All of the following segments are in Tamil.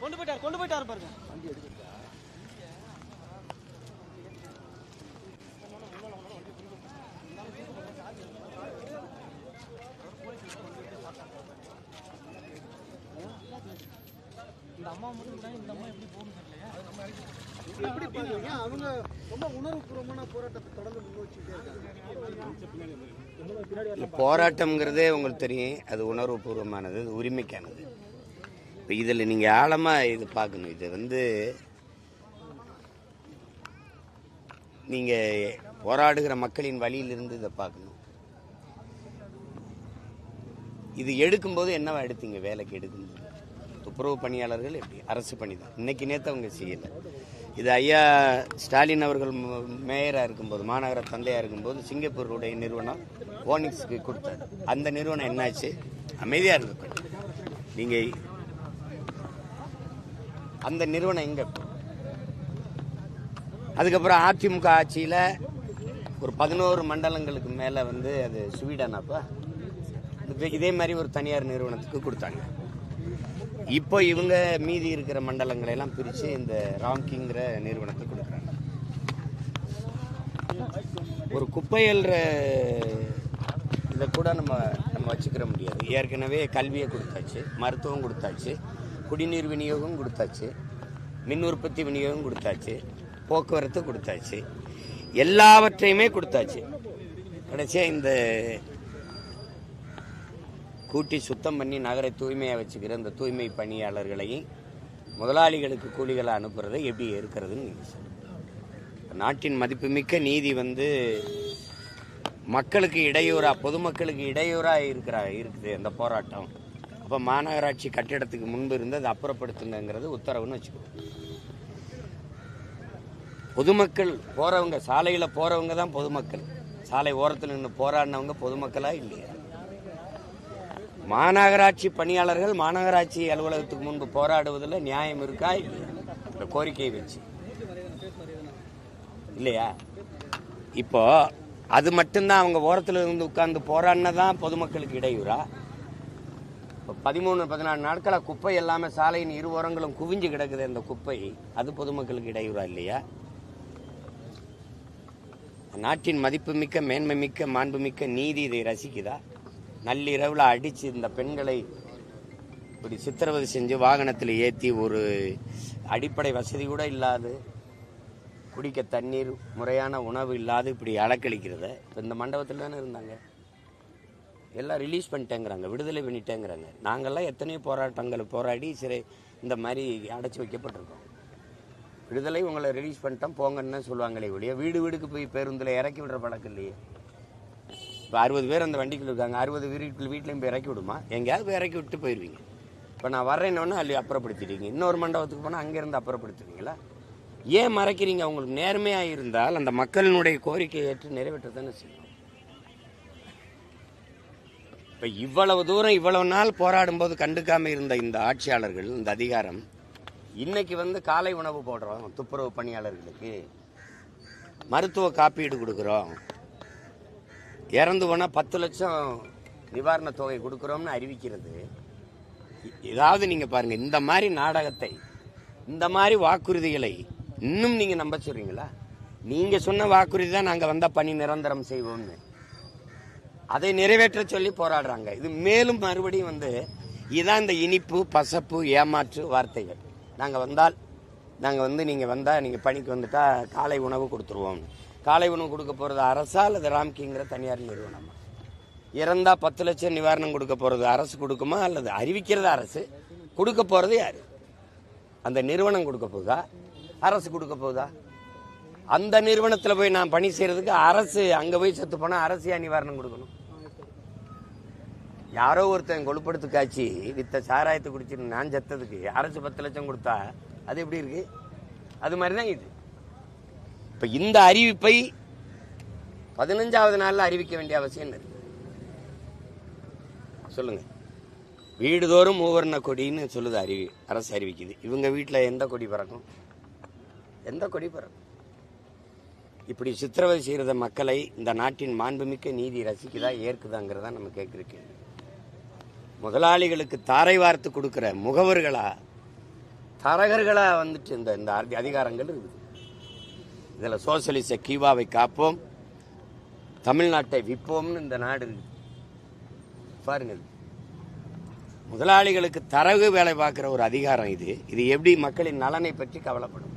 கொண்டு போயிட்டாரு பாருங்க. வண்டி எடுத்துட்டா இந்த அம்மா மட்டும் கூட இந்த அம்மா எப்படி போகணும் தெரியலையா? எப்படி பாக்குறீங்க? அவங்க ரொம்ப உணர்வுபூர்வமான போராட்டத்தை தொடர்ந்து முன்வச்சுட்டே இருக்காங்க. போராட்டம்ங்கிறதே உங்களுக்கு தெரியும், அது உணர்வுபூர்வமானது, அது உரிமைக்கானது. இப்போ இதில் நீங்கள் ஆழமாக இது பார்க்கணும். இது நீங்கள் போராடுகிற மக்களின் வழியிலிருந்து இதை பார்க்கணும். இது எடுக்கும்போது என்னவா எடுத்தீங்க? வேலைக்கு எடுக்கும்போது துப்புரவு பணியாளர்கள் எப்படி அரசு பணி தான், இன்னைக்கு நேற்று அவங்க செய்யலை. இது ஐயா ஸ்டாலின் அவர்கள் மேயராக இருக்கும்போது, மாநகர தந்தையாக இருக்கும்போது சிங்கப்பூருடைய நிறுவனம் ஓனிக்ஸ்க்கு கொடுத்தாரு. அந்த நிறுவனம் என்னாச்சு? அமைதியாக இருக்கு. நீங்கள் அந்த நிறுவனம் எங்கே? அதுக்கப்புறம் அதிமுக ஆட்சியில் ஒரு 11 மண்டலங்களுக்கு மேலே அது ஸ்வீடனாப்பா இதே மாதிரி ஒரு தனியார் நிறுவனத்துக்கு கொடுத்தாங்க. இப்போ இவங்க மீதி இருக்கிற மண்டலங்களை எல்லாம் பிரித்து இந்த ராம்கிங்கிற நிறுவனத்துக்கு கொடுக்குறாங்க. ஒரு குப்பையல்ற இதை கூட நம்ம வச்சுக்கிற முடியாது. ஏற்கனவே கல்வியை கொடுத்தாச்சு, மருத்துவம் கொடுத்தாச்சு, குடிநீர் விநியோகம் கொடுத்தாச்சு, மின் உற்பத்தி விநியோகம் கொடுத்தாச்சு, போக்குவரத்து கொடுத்தாச்சு, எல்லாவற்றையுமே கொடுத்தாச்சு. கடைசியாக இந்த கூட்டி சுத்தம் பண்ணி நகரை தூய்மையாக வச்சுக்கிற இந்த தூய்மை பணியாளர்களையும் முதலாளிகளுக்கு கூலிகளை அனுப்புறதை எப்படி இருக்கிறதுன்னு நீங்கள் சொல்லுங்கள். நாட்டின் மதிப்புமிக்க நீதி மக்களுக்கு இடையூறா, பொதுமக்களுக்கு இடையூறாக இருக்குது அந்த போராட்டம். அப்போ மாநகராட்சி கட்டிடத்துக்கு முன்பு இருந்து அதை அப்புறப்படுத்துங்கிறது உத்தரவுன்னு வச்சுக்கோங்க. பொதுமக்கள் போகிறவங்க, சாலையில் போகிறவங்க தான் பொதுமக்கள். சாலை ஓரத்தில் நின்று போராடினவங்க பொதுமக்களா இல்லையா? மாநகராட்சி பணியாளர்கள் மாநகராட்சி அலுவலகத்துக்கு முன்பு போராடுவதில் நியாயம் இருக்கா இல்லையா? இந்த கோரிக்கையை வச்சு இல்லையா? இப்போ அது மட்டும்தான் அவங்க ஓரத்தில் இருந்து உட்கார்ந்து போராடினதான் பொதுமக்களுக்கு இடையூறா? இப்போ 13-14 நாட்களாக குப்பை எல்லாமே சாலையின் இரு ஓரங்களும் குவிஞ்சு கிடக்குது. அந்த குப்பை அது பொதுமக்களுக்கு இடையூறா இல்லையா? நாட்டின் மதிப்புமிக்க, மேன்மைமிக்க, மாண்புமிக்க நீதி இதை ரசிக்குதா? நள்ளிரவில் அடித்து இந்த பெண்களை இப்படி சித்திரவதை செஞ்சு வாகனத்தில் ஏற்றி, ஒரு அடிப்படை வசதி கூட இல்லாது, குடிக்க தண்ணீர், முறையான உணவு இல்லாது இப்படி அலக்களிக்கிறத. இப்போ இந்த மண்டபத்தில் தானே இருந்தாங்க, எல்லாம் ரிலீஸ் பண்ணிட்டேங்கிறாங்க, விடுதலை பண்ணிட்டேங்கிறாங்க. நாங்கள்லாம் எத்தனையோ போராட்டங்களை போராடி இந்த மாதிரி அடைச்சி வைக்கப்பட்டிருக்கோம். விடுதலை, உங்களை ரிலீஸ் பண்ணிட்டோம் போங்கன்னு சொல்லுவாங்களே ஒழிய வீடு வீடுக்கு போய் பேருந்தில் இறக்கி விடுற பழக்கம் இல்லையே. இப்போ 60 பேர் அந்த வண்டிக்குள்ள இருக்காங்க, 60 வீட்லையும் போய் இறக்கி விடுமா? எங்கேயாவது போய் இறக்கி விட்டு போயிடுவீங்க. இப்போ நான் வர்றேன்னொன்னே அள்ளி அப்புறப்படுத்திடுவீங்க. இன்னொரு மண்டபத்துக்கு போனால் அங்கேருந்து அப்புறப்படுத்துவீங்களா? ஏன் மறைக்கிறீங்க? உங்களுக்கு நேர்மையாக இருந்தால் அந்த மக்களினுடைய கோரிக்கையை ஏற்று நிறைவேற்றத்தானே செய்யணும். இப்போ இவ்வளவு தூரம் இவ்வளவு நாள் போராடும்போது கண்டுக்காமல் இருந்த இந்த ஆட்சியாளர்கள், இந்த அதிகாரம், இன்னைக்கு காலை உணவு போடுறோம் துப்புரவு பணியாளர்களுக்கு, மருத்துவ காப்பீடு கொடுக்குறோம், இறந்து போனால் 10 லட்சம் நிவாரண தொகை கொடுக்குறோம்னு அறிவிக்கிறது. ஏதாவது நீங்கள் பாருங்கள், இந்த மாதிரி நாடகத்தை, இந்த மாதிரி வாக்குறுதிகளை இன்னும் நீங்கள் நம்ப சொல்றீங்களா? நீங்கள் சொன்ன வாக்குறுதி தான் நாங்கள் வந்தால் பணி நிரந்தரம் செய்வோம்னு, அதை நிறைவேற்ற சொல்லி போராடுறாங்க. இது மேலும் மறுபடியும் இதுதான் இந்த இனிப்பு, பசப்பு, ஏமாற்று வார்த்தைகள். நாங்கள் வந்தால், நீங்கள் வந்தால், நீங்கள் பணிக்கு வந்துட்டா காலை உணவு கொடுத்துருவோம். காலை உணவு கொடுக்க போகிறது அரசா அல்லது ராம்கிங்கிற தனியார் நிறுவனமா? இறந்தா 10 லட்சம் நிவாரணம் கொடுக்க போகிறது அரசு கொடுக்குமா அல்லது அறிவிக்கிறது அரசு? கொடுக்க போகிறது யாரு? அந்த நிறுவனம் கொடுக்க போகுதா, அரசு கொடுக்க போகுதா? அந்த நிறுவனத்தில் போய் நான் பணி செய்யறதுக்கு அரசு, அங்கே போய் செத்து போனால் அரசியா நிவாரணம் கொடுக்கணும்? யாரோ ஒருத்தன் கொழுப்படுத்து காய்ச்சி வித்த சாராயத்தை குடிச்சிட்டு நான் செத்ததுக்கு அரசு 10 லட்சம் கொடுத்தா அது எப்படி இருக்கு? அது மாதிரி தான் இது. இப்போ இந்த அறிவிப்பை 15வது நாளில் அறிவிக்க வேண்டிய அவசியம் இருக்கு. சொல்லுங்க. வீடுதோறும் மூவர்ண கொடின்னு சொல்லுது அரசு அறிவிக்குது. இவங்க வீட்டில் எந்த கொடி பறக்கும்? எந்த கொடி பறக்கும்? இப்படி சித்திரவதை செய்கிறத மக்களை இந்த நாட்டின் மாண்புமிக்க நீதி ரசிக்குதா, ஏற்குதாங்கிறதா நம்ம கேட்குறோம். முதலாளிகளுக்கு தாரை வார்த்து கொடுக்குற முகவர்களா தரகர்களாக வந்துட்டு இந்த அதிகாரங்கள் இருக்குது. இதில் சோசியலிச கீவாவை காப்போம், தமிழ்நாட்டை விற்போம்னு இந்த நாடு இருக்குது பாருங்க. முதலாளிகளுக்கு தரகு வேலை பார்க்குற ஒரு அதிகாரம் இது. இது எப்படி மக்களின் நலனை பற்றி கவலைப்படும்?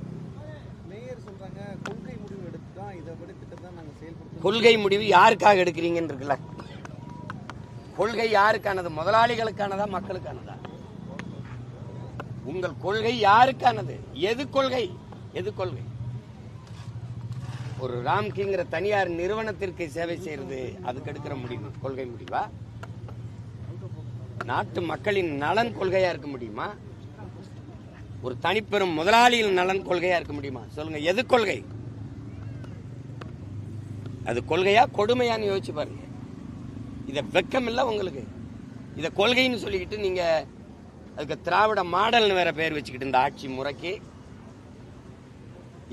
மேயர் சொல்றாங்க கொள்கை முடிவு எடுத்து தான் இதை படி திட்டம் தான் நாங்கள் செயல்படுத்தும். கொள்கை முடிவு யாருக்காக எடுக்கிறீங்கன்னு இருக்குல்ல? கொள்கை யாருக்கானது? முதலாளிகளுக்கானதா மக்களுக்கானதா? உங்கள் கொள்கை யாருக்கானது? எது கொள்கை? எது கொள்கை? ஒரு ராம்கிங்கிற தனியார் நிறுவனத்திற்கு சேவை செய்யறது அதுக்கு எடுக்கிற முடிவு கொள்கை முடிவா? நாட்டு மக்களின் நலன் கொள்கையா இருக்க முடியுமா? ஒரு தனிப்பெரும் முதலாளியின் நலன் கொள்கையா இருக்க முடியுமா? சொல்லுங்க, எது கொள்கை? அது கொள்கையா கொடுமையான்னு யோசிச்சு பாருங்க. இத வெக்கம் இல்ல உங்களுக்கு? இத கொள்கைன்னு சொல்லிக்கிட்டு நீங்க அதுக்கு திராவிட மாடல்னு வேற பேர் வச்சுக்கிட்டு இந்த ஆட்சி முறைக்கு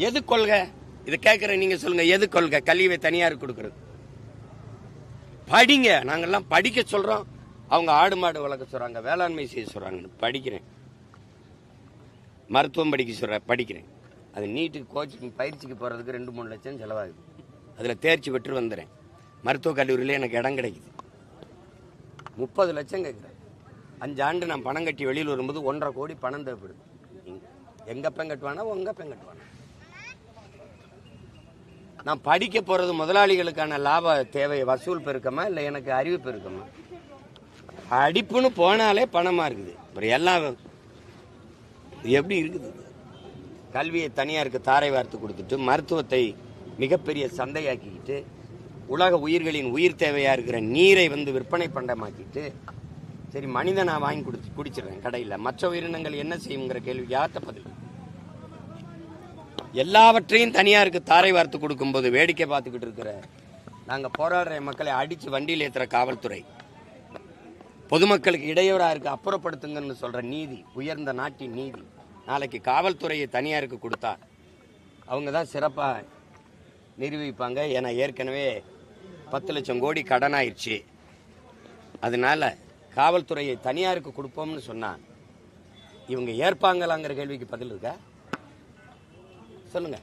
எது கொள்கை? இதை கேட்கிற நீங்க சொல்லுங்க, எது கொள்கை? கல்வியை தனியார் கொடுக்கறது. படிங்க, நாங்கெல்லாம் படிக்க சொல்றோம். அவங்க ஆடு மாடு வளர்க்க சொல்றாங்க, வேளாண்மை செய்ய சொல்றாங்க. படிக்கிறேன், மருத்துவம் படிக்கிறேன். அது நீட்டுக்கு கோச்சிங் பயிற்சிக்கு போறதுக்கு 2-3 லட்சம் செலவாகுது. அதுல தேர்ச்சி பெற்று வந்துடுறேன். மருத்துவக் கல்லூரியில் எனக்கு இடம் கிடைக்குது. 30 லட்சம் கேட்குறேன். 5 ஆண்டு நான் பணம் கட்டி வெளியில் வரும்போது 1.5 கோடி பணம் தேவைப்படுது. எங்க பெண் கட்டுவானா உங்க பெண் கட்டுவானா? நான் படிக்க போறது முதலாளிகளுக்கான லாப தேவை வசூல் பெருக்கமா இல்லை எனக்கு அறிவு பெருக்கமா? படிப்புன்னு போனாலே பணமா இருக்குது. அப்புறம் எல்லாம் எப்படி இருக்குது? கல்வியை தனியாருக்கு தாரை வார்த்து கொடுத்துட்டு மருத்துவத்தை மிகப்பெரிய சந்தையாக்கிக்கிட்டு உலக உயிர்களின் உயிர் தேவையா இருக்கிற நீரை விற்பனை பண்டமாக்கிட்டு சரி மனித நான் வாங்கி குடிச்சிடுறேன் கடையில், மற்ற உயிரினங்கள் என்ன செய்யுங்கிற கேள்விக்கு யார்த்த பதில்? எல்லாவற்றையும் தனியாருக்கு தாரை வார்த்து கொடுக்கும்போது வேடிக்கை பார்த்துக்கிட்டு இருக்கிற நாங்கள் போராடுற மக்களை அடித்து வண்டியில் ஏற்றுற காவல்துறை, பொதுமக்களுக்கு இடையூறா இருக்கு அப்புறப்படுத்துங்கன்னு சொல்ற நீதி, உயர்ந்த நாட்டின் நீதி, நாளைக்கு காவல்துறையை தனியாருக்கு கொடுத்தா அவங்க தான் சிறப்பாக நிரூபிப்பாங்க. ஏன்னா ஏற்கனவே 10 லட்சம் கோடி கடன் ஆயிடுச்சு. அதனால காவல்துறையை தனியாருக்கு கொடுப்போம்னு சொன்னா இவங்க ஏற்பாங்களாங்கிற கேள்விக்கு பதில் இருக்கா? சொல்லுங்க.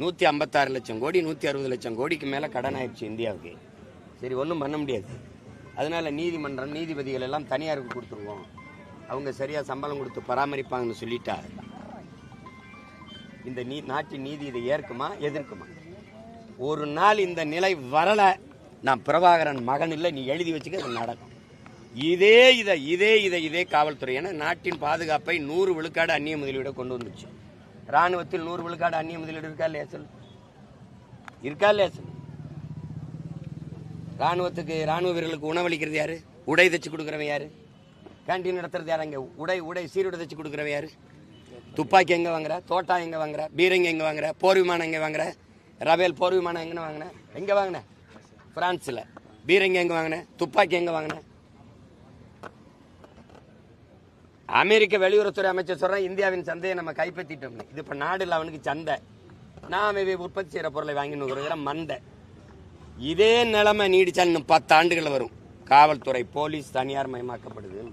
156 லட்சம் கோடி 160 லட்சம் கோடிக்கு மேல கடன் ஆயிடுச்சு இந்தியாவுக்கு. சரி, ஒன்றும் பண்ண முடியாது. அதனால நீதிமன்றம் நீதிபதிகள் எல்லாம் தனியாருக்கு கொடுத்துருவோம், அவங்க சரியா சம்பளம் கொடுத்து பராமரிப்பாங்கன்னு சொல்லிட்டா இந்த நாட்டின் நீதி இதை ஏற்குமா எதிர்க்குமா? ஒரு நாள் இந்த நிலை வரல, நான் பிரபாகரன் மகன் இல்லை, நீ எழுதி வச்சுக்க, அது நடக்கும். இதே காவல்துறை என நாட்டின் பாதுகாப்பை 100 விழுக்காடு அந்நிய முதலீடு கொண்டு வந்துச்சு. ராணுவத்தில் 100 விழுக்காடு அந்நிய முதலீடு இருக்கா இல்லையா? சொல்லு, இருக்கா இல்லையா? சொல்லு. ராணுவ வீரர்களுக்கு உணவளிக்கிறது யாரு? உடை தைச்சு கொடுக்குறவன் யாரு? கேண்டீன் நடத்துறது யாரு? அங்கே உடை சீருடை தைச்சு கொடுக்குறவன் யாரு? துப்பாக்கி எங்க வாங்குற? தோட்டா எங்க வாங்குற? பீரங்கி எங்க வாங்குற? போர் விமானம் எங்க வாங்குற? ரபேல் போர் விமானம் எங்க வாங்கின? எங்க வாங்கின? பிரான்ஸ்ல. பீரங்கி எங்க வாங்கின? துப்பாக்கி எங்க வாங்கின? அமெரிக்க வெளியுறவுத்துறை அமைச்சர் சொல்றேன், இந்தியாவின் சந்தையை நம்ம கைப்பற்றிட்டோம். இது இப்ப நாடு இல்லை, அவனுக்கு சந்தை. நான் உற்பத்தி செய்யற பொருளை வாங்கி மந்தை. இதே நிலைமை நீடிச்சால் இன்னும் 10 ஆண்டுகள் வரும். காவல்துறை போலீஸ் தனியார் மயமாக்கப்படுது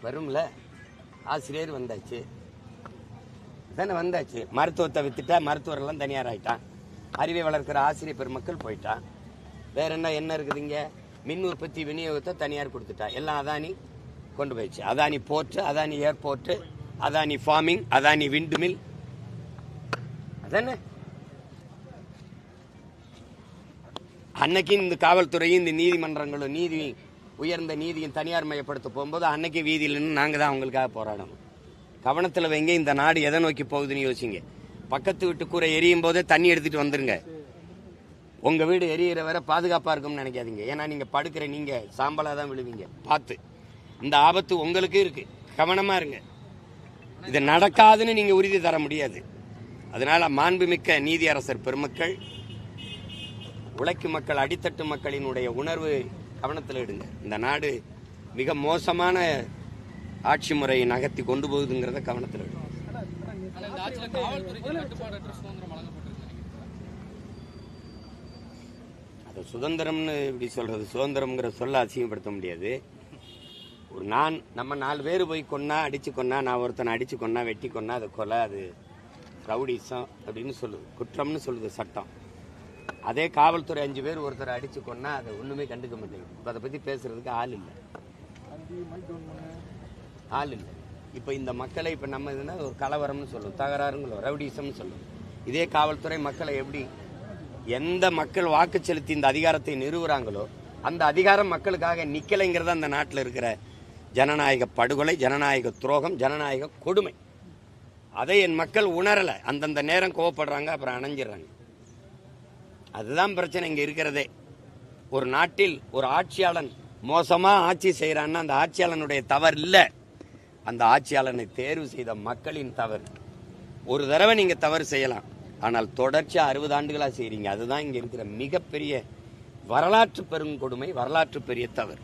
வரும்ல. ஆசிரியர் வந்தாச்சு தானே, வந்தாச்சு. மருத்துவத்தை வித்துட்டா மருத்துவர் எல்லாம் தனியார் ஆயிட்டான். அறிவை வளர்க்கிற ஆசிரியர் பெருமக்கள் போயிட்டான். வேற என்ன இருக்குதுங்க? மின் உற்பத்தி விநியோகத்தை தனியார் கொடுத்துட்டா. எல்லாம் அதானி கொண்டு போயிடுச்சு. Adani port, Adani airport, Adani farming, Adani wind mill. அதானே அன்னைக்கு இந்த காவல்துறையும் இந்த நீதிமன்றங்களும் உயர்ந்த நீதியும் தனியார் மயப்படுத்த போகும்போது அன்னைக்கு வீதியில் நின்று நாங்கள் தான் அவங்களுக்காக போராடணும். கவனத்தில் வைங்க, இந்த நாடு எதை நோக்கி போகுதுன்னு யோசிங்க. பக்கத்து வீட்டு கூரை எரியும் போதே தண்ணி எடுத்துட்டு வந்துருங்க. உங்க வீடு எரியிற வரை பாதுகாப்பா இருக்கும்னு நினைக்காதீங்க. ஏன்னா நீங்க படுக்கிற நீங்க சாம்பலா தான் விழுவீங்க. பார்த்து, இந்த ஆபத்து உங்களுக்கு இருக்கு, கவனமா இருங்க. இது நடக்காதுன்னு நீங்க உறுதி தர முடியாது. அதனால மாண்புமிக்க நீதியரசர் பெருமக்கள், உழைக்கும் மக்கள், அடித்தட்டு மக்களினுடைய உணர்வு கவனத்தில் எடுங்க. இந்த நாடு மிக மோசமான ஆட்சி முறையை நகர்த்தி கொண்டு போகுதுங்கிறத கவனத்தில் எடுங்க. அது சுதந்திரம்னு இப்படி சொல்றது, சுதந்திரம்ங்கிற சொல்ல அசிங்கப்படுத்த முடியாது. நம்ம 4 பேர் போய் கொன்னா அடிச்சு கொன்னா, நான் ஒருத்தனை அடிச்சு கொன்னா வெட்டி கொன்னா அது கொலை, அது ரவுடிசம் அப்படின்னு சொல்லுது, குற்றம்னு சொல்லுது சட்டம். அதே காவல்துறை 5 பேர் ஒருத்தரை அடிச்சு கொன்னா அதை ஒண்ணுமே கண்டுக்க மாட்டேங்குது. இப்போ அதை பத்தி பேசுறதுக்கு ஆள் இல்லை. இப்போ இந்த மக்களை இப்போ நம்ம இதுனா ஒரு கலவரம்னு சொல்லுவோம், தகராறுங்களும் ரவுடிசம்னு சொல்லுவோம். இதே காவல்துறை மக்களை எப்படி எந்த மக்கள் வாக்கு செலுத்தி இந்த அதிகாரத்தை நிறுவுறாங்களோ அந்த அதிகாரம் மக்களுக்காக நிக்கலைங்கிறது அந்த நாட்டில் இருக்கிற ஜனநாயக படுகொலை, ஜனநாயக துரோகம், ஜனநாயக கொடுமை. அதை என் மக்கள் உணரலை. அந்தந்த நேரம் கோவப்படுறாங்க, அப்புறம் அணைஞ்சிடறாங்க. அதுதான் பிரச்சனை இங்கே இருக்கிறதே. ஒரு நாட்டில் ஒரு ஆட்சியாளன் மோசமா ஆட்சி செய்யறான்னா அந்த ஆட்சியாளனுடைய தவறு இல்லை, அந்த ஆட்சியாளனை தேர்வு செய்த மக்களின் தவறு. ஒரு தடவை நீங்க தவறு செய்யலாம், ஆனால் தொடர்ச்சியா 60 ஆண்டுகளா செய்றீங்க. அதுதான் இங்க இருக்கிற மிகப்பெரிய வரலாற்று பெருங்கொடுமை, வரலாற்று பெரிய தவறு.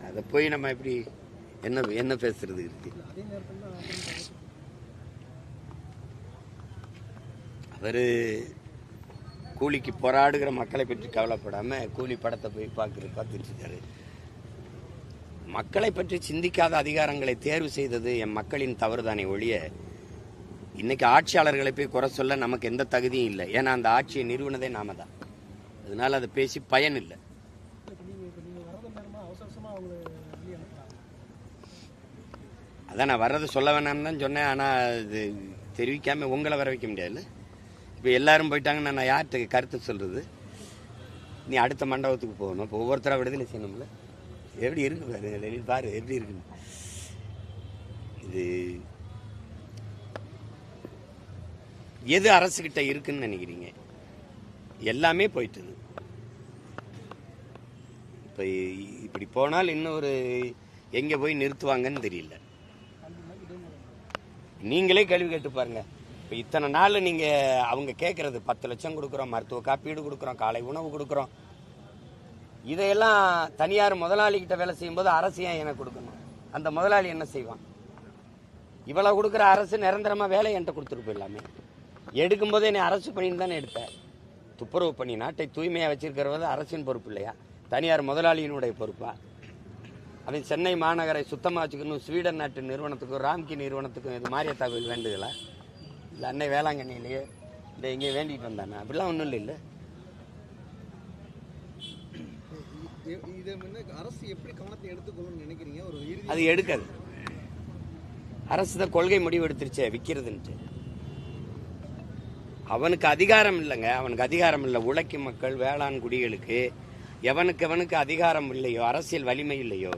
அதை போய் நம்ம எப்படி என்ன பேசுறது இருக்கு? அவரு கூலிக்கு போராடுகிற மக்களை பற்றி கவலைப்படாம கூலி படத்தை போய் பார்த்துட்டு இருக்காரு. மக்களை பற்றி சிந்திக்காத அதிகாரங்களை தேர்வு செய்தது என் மக்களின் தவறுதானே ஒழிய இன்னைக்கு ஆட்சியாளர்களை போய் குறை சொல்ல நமக்கு எந்த தகுதியும் இல்லை. ஏன்னா அந்த ஆட்சியை நிறுவனதே நாம தான். அதனால அதை பேசி பயன் இல்லை. அதான் நான் வர்றதை சொல்ல வேணாம்னு தான் சொன்னேன். ஆனால் இது தெரிவிக்காம உங்களை வர வைக்க முடியாதுல்ல. இப்போ எல்லாரும் போயிட்டாங்கன்னா நான் யார்கிட்ட கருத்து சொல்றது? நீ அடுத்த மண்டபத்துக்கு போகணும். இப்போ ஒவ்வொருத்தராக விடுதலை செய்யணும்ல. எப்படி இருக்கு பாரு, பாரு எப்படி இருக்கு. இது எது அரசுகிட்ட இருக்குன்னு நினைக்கிறீங்க? எல்லாமே போயிட்டுது. இப்போ இப்படி போனால் இன்னொரு எங்க போய் நிறுத்துவாங்கன்னு தெரியல. நீங்களே கேள்வி கேட்டு பாருங்க. இப்போ இத்தனை நாள் நீங்க அவங்க கேட்கறது 10 லட்சம் கொடுக்குறோம், மருத்துவ காப்பீடு கொடுக்குறோம், காலை உணவு கொடுக்குறோம். இதையெல்லாம் தனியார் முதலாளிகிட்ட வேலை செய்யும்போது அரசு ஏன் எனக்கு கொடுக்கணும்? அந்த முதலாளி என்ன செய்வான்? இவ்வளவு கொடுக்குற அரசு நிரந்தரமா வேலை என்கிட்ட கொடுத்துட்டு போயிடலாமே. எடுக்கும் போதே நீ அரசு பணின்னு தானே எடுப்பேன். துப்புரவு பண்ணி நாட்டை தூய்மையா வச்சிருக்கிறது அரசின் பொறுப்பு இல்லையா? தனியார் முதலாளியினுடைய பொறுப்பா? அவன் சென்னை மாநகரை சுத்தமாக வச்சுக்கணும் ஸ்வீடன் நாட்டு நிறுவனத்துக்கும் ராம்கி நிறுவனத்துக்கும் இது மாரியத்தா கோயில் வேண்டுதலா? இல்லை அன்னை வேளாங்கண்ணிலேயே இல்லை எங்கேயும் வேண்டிட்டு வந்தானே? அப்படிலாம் ஒன்றும் இல்லை. அரசு எப்படி கவனத்தை எடுத்துக்கணும்னு நினைக்கிறீங்க? அது எடுக்காது. அரசு தான் கொள்கை முடிவு எடுத்துருச்சே விற்கிறதுன்ட்டு. அவனுக்கு அதிகாரம் இல்லைங்க, அவனுக்கு அதிகாரம் இல்லை. உழைக்கும் மக்கள், வேளாண் குடிகளுக்கு எவனுக்கு அதிகாரம் இல்லையோ, அரசியல் வலிமை இல்லையோ,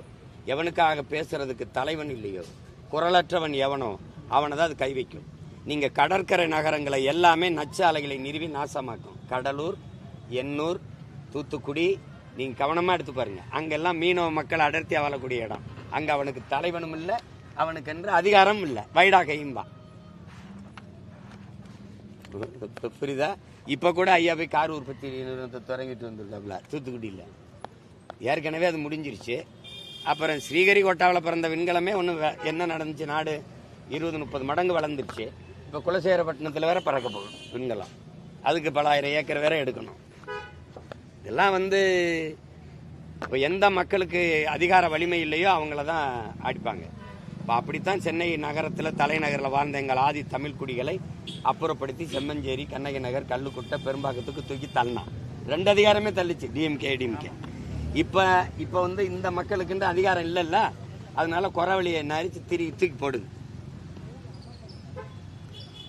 எவனுக்காக பேசுறதுக்கு தலைவன் இல்லையோ, குரலற்றவன் எவனோ அவனை தான் அது கை வைக்கும். நீங்க கடற்கரை நகரங்களை எல்லாமே நச்சாலைகளை நிறுவி நாசமாக்கும். கடலூர், எண்ணூர், தூத்துக்குடி நீங்க கவனமா எடுத்து பாருங்க. அங்கெல்லாம் மீனவ மக்கள் அடர்த்தியா வாழக்கூடிய இடம். அங்க அவனுக்கு தலைவனும் இல்லை, அவனுக்கு என்று அதிகாரம் இல்லை. வைடா கையும்பா. புரியுதா? இப்ப கூட ஐயா போய் கார் உற்பத்தி நிறுவனத்தை தொடங்கிட்டு வந்துருக்காப்ல தூத்துக்குடியில். ஏற்கனவே அது முடிஞ்சிருச்சு. அப்புறம் ஸ்ரீஹரிகோட்டாவில் பிறந்த விண்கலமே என்ன நடந்துச்சு? நாடு 20-30 மடங்கு வளர்ந்துருச்சு. இப்போ குலசேகரப்பட்டினத்தில் வேற பறக்க போகும் விண்கலம். அதுக்கு பல ஆயிரம் ஏக்கர் வேற எடுக்கணும். இதெல்லாம் இப்போ எந்த மக்களுக்கு அதிகார வலிமை இல்லையோ அவங்கள தான் அடிப்பாங்க. இப்போ அப்படித்தான் சென்னை நகரத்தில் தலைநகரில் வாழ்ந்த எங்கள் ஆதி தமிழ் குடிகளை அப்புறப்படுத்தி செம்மஞ்சேரி, கண்ணகி நகர், கல்லுக்குட்டை, பெரும்பாக்கத்துக்கு தூக்கி தள்ளினான். 2 அதிகாரமே தள்ளிச்சு டிஎம்கே ஏடிஎம்கே. இப்போ இந்த மக்களுக்கு அதிகாரம் இல்லைல்ல, அதனால குறவழியை நரிச்சு தூக்கி போடுது.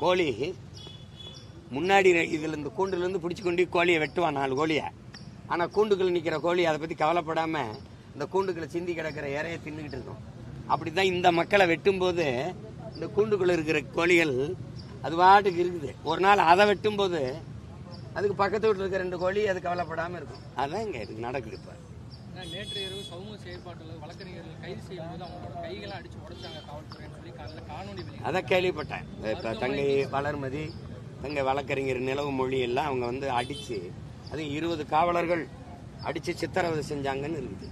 கோழி முன்னாடி இதுல இந்த கூண்டுல இருந்து பிடிச்சு கொண்டு கோழியை வெட்டுவான் 4 கோழியை. ஆனா கூண்டுக்குள்ள நிக்கிற கோழி அதை பத்தி கவலைப்படாம இந்த கூண்டுக்குள்ள சிந்தி கிடக்கிற இறைய தின்னுகிட்டு இருக்கும். அப்படித்தான் இந்த மக்களை வெட்டும் போது இந்த கூண்டுக்குள்ள இருக்கிற கோழிகள் அது பாட்டுக்கு இருக்குது. ஒரு நாள் அதை வெட்டும் போது அதுக்கு பக்கத்து வீட்டில் இருக்கிற 2 கோழி அது கவலைப்படாம இருக்கும். அதுதான் இங்க நடக்குது. இப்ப நேற்று இரவு சமூக செயற்பாட்டில் வழக்கறிஞர்கள் கைது செய்யும் போது அவங்களோட கைகளை அடிச்சு உடைச்சாங்க காவல்துறைன்னு சொல்லி காணொலி அதை கேள்விப்பட்டேன். இப்ப தங்கை வளர்மதி, தங்கை வழக்கறிஞர் நிலவு மொழி எல்லாம் அவங்க அடிச்சு, அது 20 காவலர்கள் அடிச்சு சித்திரவதை செஞ்சாங்கன்னு இருக்குது.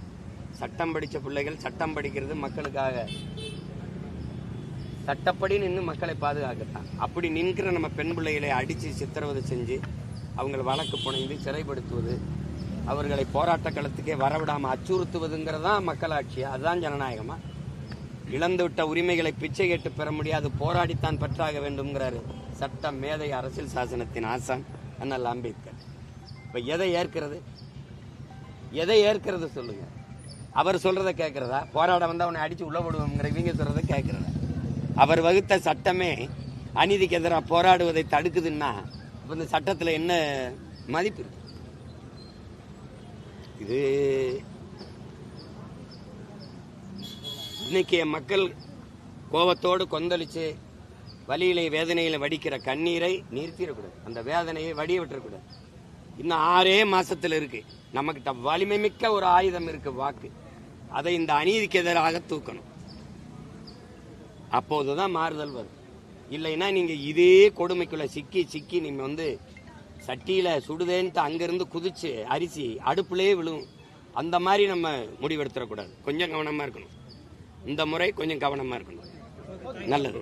சட்டம் படிச்ச பிள்ளைகள் சட்டம் படிக்கிறது மக்களுக்காக சட்டப்படி நின்று மக்களை பாதுகாக்கத்தான். அப்படி நின்கிற நம்ம பெண் பிள்ளைகளை அடித்து சித்திரவதை செஞ்சு அவங்களை வழக்கு புனைந்து சிறைப்படுத்துவது, அவர்களை போராட்ட களத்துக்கே வரவிடாமல் அச்சுறுத்துவதுங்கிறதான் மக்களாட்சி. அதுதான் ஜனநாயகமா? இழந்துவிட்ட உரிமைகளை பிச்சை கேட்டு பெற முடியாது, போராடித்தான் பெற்றாக வேண்டும்ங்கிறாரு சட்ட மேதை அரசியல் சாசனத்தின் ஆசான் அண்ணல் அம்பேத்கர். இப்ப எதை ஏற்கிறது சொல்லுங்க? அவர் சொல்றதை கேட்கறதா? போராட வந்து அவனை அடிச்சு உள்ள விடுவோம்ங்கிற இவங்க சொல்றதை கேட்கறதா? அவர் வகுத்த சட்டமே அநீதிக்கு எதிராக போராடுவதை தடுக்குதுன்னா இந்த சட்டத்தில் என்ன மதிப்பு இருக்கு? இது இன்னைக்கு மக்கள் கோபத்தோடு கொந்தளிச்சு வலியிலே வேதனையில வடிக்கிற கண்ணீரை நிறுத்திடக்கூடாது, அந்த வேதனையை வடிய விட்டுறக்கூடாது. இன்னும் 6 மாசத்துல இருக்கு. நம்மகிட்ட வலிமை மிக்க ஒரு ஆயுதம் இருக்கு, வாக்கு. அதை இந்த அநீதிக்கு எதிராக தூக்கணும். அப்போதுதான் மாறுதல் வரும். இல்லைன்னா நீங்க இதே கொடுமைக்குள்ள சிக்கி நீங்க வந்து சட்டியில சுடுதேன்ட்டு அங்கிருந்து குதிச்சு அரிசி அடுப்புலயே விழுவும். அந்த மாதிரி நம்ம முடிவெடுத்துடக்கூடாது. கொஞ்சம் கவனமா இருக்கணும். இந்த முறை கொஞ்சம் கவனமா இருக்கணும். நல்லது.